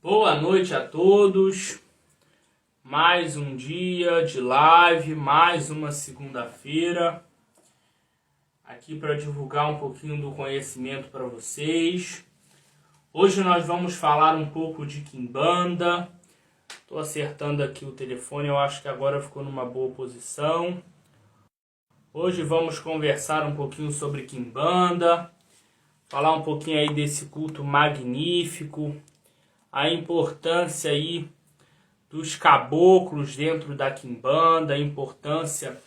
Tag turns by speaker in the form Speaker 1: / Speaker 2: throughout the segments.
Speaker 1: Boa noite a todos, mais um dia de live, mais uma segunda-feira, aqui para divulgar um pouquinho do conhecimento para vocês. Hoje nós vamos falar um pouco de Quimbanda. Estou acertando aqui o telefone, eu acho que agora ficou numa boa posição. Hoje vamos conversar um pouquinho sobre Quimbanda, falar um pouquinho aí desse culto magnífico, a importância aí dos caboclos dentro da Quimbanda, a importância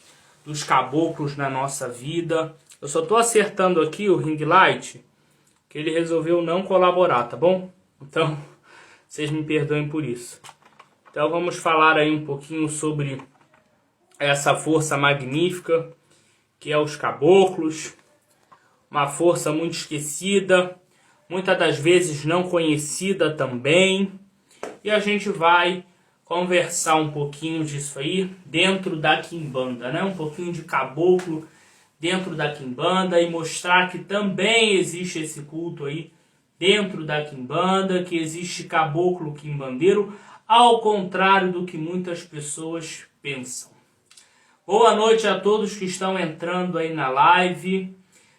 Speaker 1: dos caboclos na nossa vida. Eu só estou acertando aqui o ring light, que ele resolveu não colaborar, tá bom? Então, vocês me perdoem por isso. Então vamos falar aí um pouquinho sobre essa força magnífica que é os caboclos, uma força muito esquecida, muitas das vezes não conhecida também, e a gente vai conversar um pouquinho disso aí dentro da Quimbanda, né? Um pouquinho de caboclo dentro da Quimbanda e mostrar que também existe esse culto aí dentro da Quimbanda, que existe caboclo quimbandeiro, ao contrário do que muitas pessoas pensam. Boa noite a todos que estão entrando aí na live.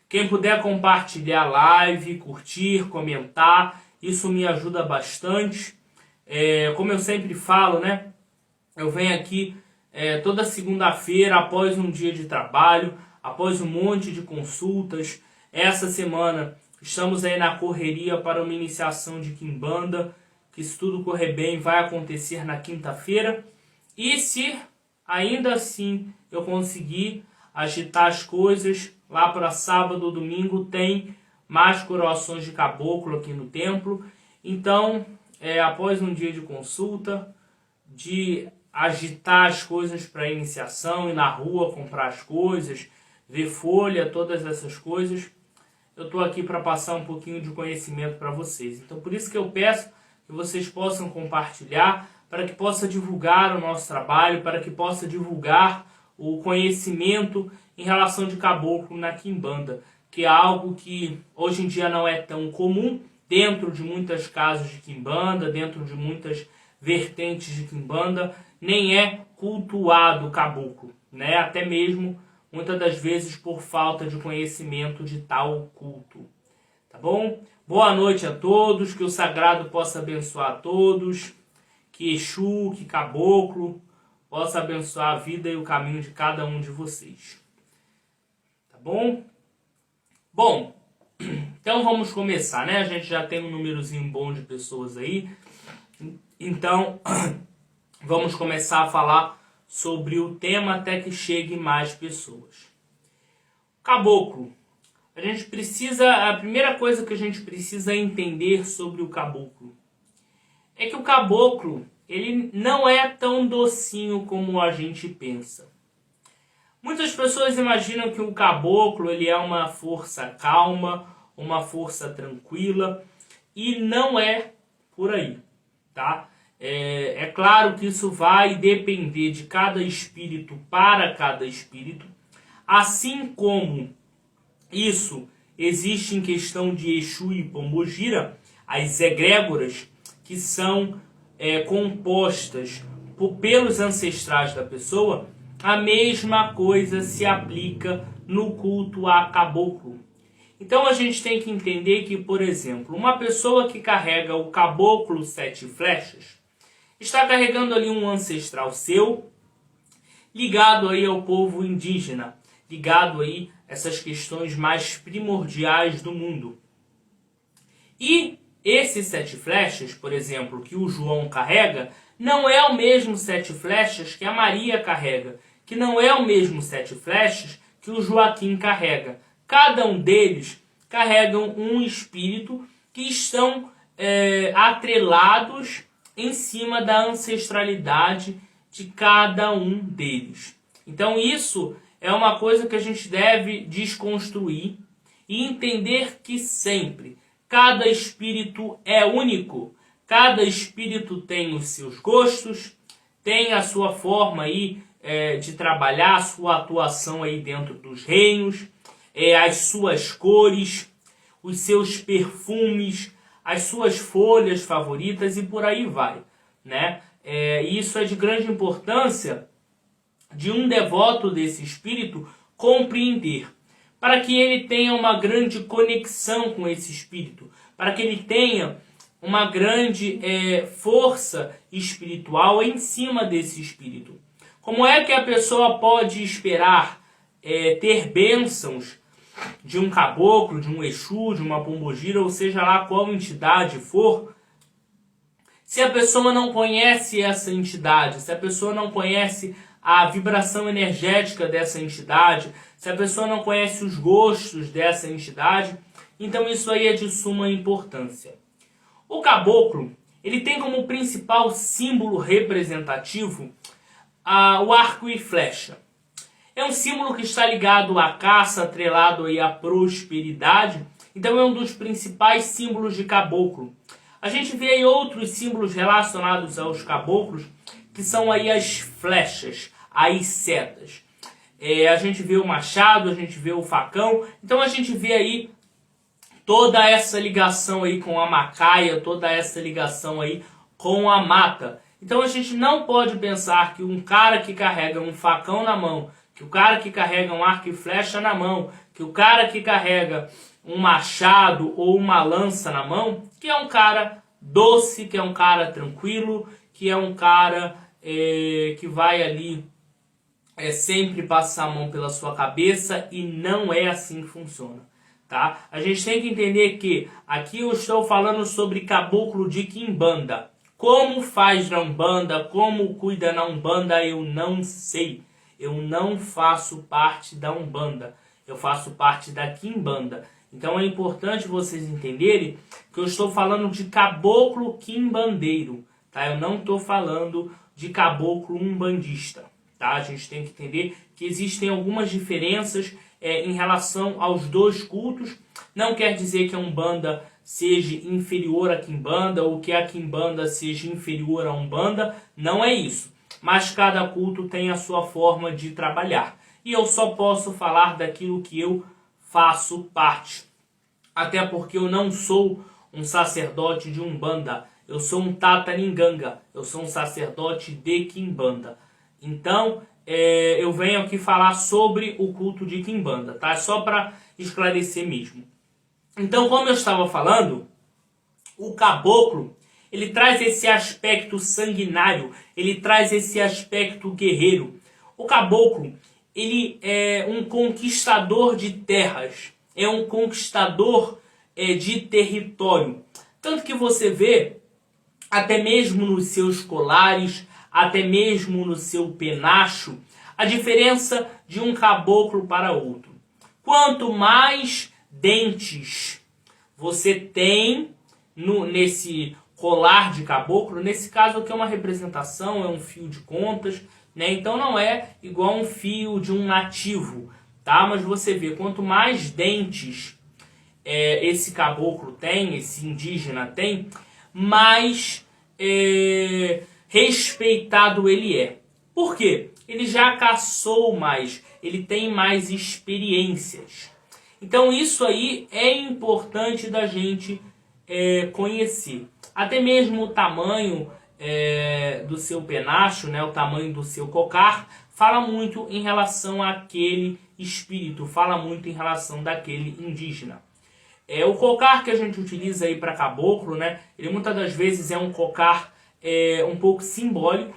Speaker 1: Quem puder compartilhar a live, curtir, comentar, isso me ajuda bastante. Como eu sempre falo, né? Eu venho aqui toda segunda-feira, após um dia de trabalho, após um monte de consultas. Essa semana estamos aí na correria para uma iniciação de Quimbanda, que se tudo correr bem vai acontecer na quinta-feira. E se ainda assim eu conseguir agitar as coisas, lá para sábado ou domingo tem mais coroações de caboclo aqui no templo. Então, após um dia de consulta, de agitar as coisas para a iniciação, ir na rua comprar as coisas, ver folha, todas essas coisas, eu estou aqui para passar um pouquinho de conhecimento para vocês. Então, por isso que eu peço que vocês possam compartilhar, para que possa divulgar o nosso trabalho, para que possa divulgar o conhecimento em relação de caboclo na Quimbanda, que é algo que hoje em dia não é tão comum dentro de muitas casas de Quimbanda, dentro de muitas vertentes de Quimbanda, nem é cultuado o caboclo, né? Até mesmo muitas das vezes por falta de conhecimento de tal culto. Tá bom? Boa noite a todos, que o sagrado possa abençoar a todos, que Exu, que caboclo possa abençoar a vida e o caminho de cada um de vocês. Tá bom? Bom, então vamos começar, né? A gente já tem um númerozinho bom de pessoas aí. Então, vamos começar a falar sobre o tema até que chegue mais pessoas. Caboclo. A primeira coisa que a gente precisa entender sobre o caboclo é que o caboclo, ele não é tão docinho como a gente pensa. Muitas pessoas imaginam que o caboclo ele é uma força calma, uma força tranquila, e não é por aí, tá? É claro que isso vai depender de cada espírito para cada espírito, assim como isso existe em questão de Exu e Pombogira, as egrégoras que são compostas pelos ancestrais da pessoa. A mesma coisa se aplica no culto a caboclo. Então a gente tem que entender que, por exemplo, uma pessoa que carrega o caboclo 7 flechas está carregando ali um ancestral seu, ligado aí ao povo indígena, ligado aí a essas questões mais primordiais do mundo. E esses 7 flechas, por exemplo, que o João carrega, não é o mesmo 7 flechas que a Maria carrega, que não é o mesmo 7 flechas que o Joaquim carrega. Cada um deles carregam um espírito que estão atrelados em cima da ancestralidade de cada um deles. Então isso é uma coisa que a gente deve desconstruir e entender que sempre cada espírito é único, cada espírito tem os seus gostos, tem a sua forma aí de trabalhar, a sua atuação aí dentro dos reinos, as suas cores, os seus perfumes, as suas folhas favoritas e por aí vai, né? Isso é de grande importância de um devoto desse espírito compreender, para que ele tenha uma grande conexão com esse espírito, para que ele tenha uma grande força espiritual em cima desse espírito. Como é que a pessoa pode esperar ter bênçãos de um caboclo, de um exu, de uma pombogira, ou seja lá qual entidade for, se a pessoa não conhece essa entidade, se a pessoa não conhece a vibração energética dessa entidade, se a pessoa não conhece os gostos dessa entidade, então isso aí é de suma importância. O caboclo, ele tem como principal símbolo representativo o arco e flecha. É um símbolo que está ligado à caça, atrelado aí à prosperidade, então é um dos principais símbolos de caboclo. A gente vê aí outros símbolos relacionados aos caboclos, que são aí as flechas, as setas. A gente vê o machado, a gente vê o facão, então a gente vê aí toda essa ligação aí com a macaia, toda essa ligação aí com a mata. Então a gente não pode pensar que um cara que carrega um facão na mão, que o cara que carrega um arco e flecha na mão, que o cara que carrega um machado ou uma lança na mão, que é um cara doce, que é um cara tranquilo, que é um cara que vai ali sempre passar a mão pela sua cabeça, e não é assim que funciona, tá? A gente tem que entender que aqui eu estou falando sobre caboclo de quimbanda. Como faz na Umbanda, como cuida na Umbanda, eu não sei. Eu não faço parte da Umbanda, eu faço parte da quimbanda. Então é importante vocês entenderem que eu estou falando de caboclo quimbandeiro, tá? Eu não estou falando de caboclo umbandista, tá? A gente tem que entender que existem algumas diferenças em relação aos dois cultos. Não quer dizer que a Umbanda seja inferior à quimbanda ou que a quimbanda seja inferior à Umbanda, não é isso. Mas cada culto tem a sua forma de trabalhar. E eu só posso falar daquilo que eu faço parte. Até porque eu não sou um sacerdote de Umbanda. Eu sou um Tataninganga. Eu sou um sacerdote de quimbanda. Então, eu venho aqui falar sobre o culto de quimbanda, tá? Só para esclarecer mesmo. Então, como eu estava falando, o caboclo, ele traz esse aspecto sanguinário, ele traz esse aspecto guerreiro. O caboclo, ele é um conquistador de terras, é um conquistador de território. Tanto que você vê, até mesmo nos seus colares, até mesmo no seu penacho, a diferença de um caboclo para outro. Quanto mais dentes você tem nesse colar de caboclo, nesse caso aqui é uma representação, é um fio de contas, né? Então não é igual um fio de um nativo, tá? Mas você vê, quanto mais dentes esse caboclo tem, esse indígena tem, mais respeitado ele é. Por quê? Ele já caçou mais, ele tem mais experiências. Então isso aí é importante da gente conhecer. Até mesmo o tamanho do seu penacho, né, o tamanho do seu cocar, fala muito em relação àquele espírito, fala muito em relação daquele indígena. O cocar que a gente utiliza aí para caboclo, né, ele muitas das vezes é um cocar um pouco simbólico,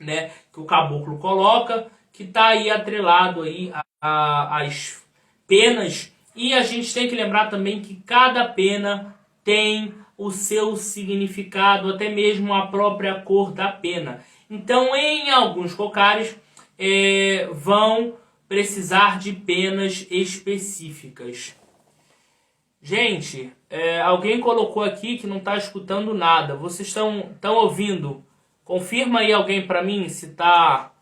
Speaker 1: né, que o caboclo coloca, que está aí atrelado aí às penas. E a gente tem que lembrar também que cada pena tem o seu significado, até mesmo a própria cor da pena. Então, em alguns cocares, vão precisar de penas específicas. Gente, alguém colocou aqui que não está escutando nada. Vocês estão ouvindo? Confirma aí alguém para mim se tá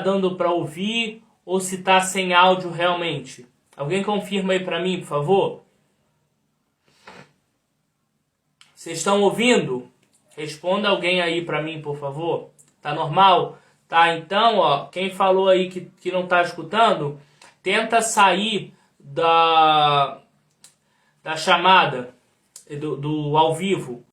Speaker 1: dando para ouvir ou se tá sem áudio realmente. Alguém confirma aí para mim, por favor? Vocês estão ouvindo? Responda alguém aí para mim, por favor. Tá normal? Tá, então, ó, quem falou aí que não tá escutando, tenta sair da chamada. do ao vivo.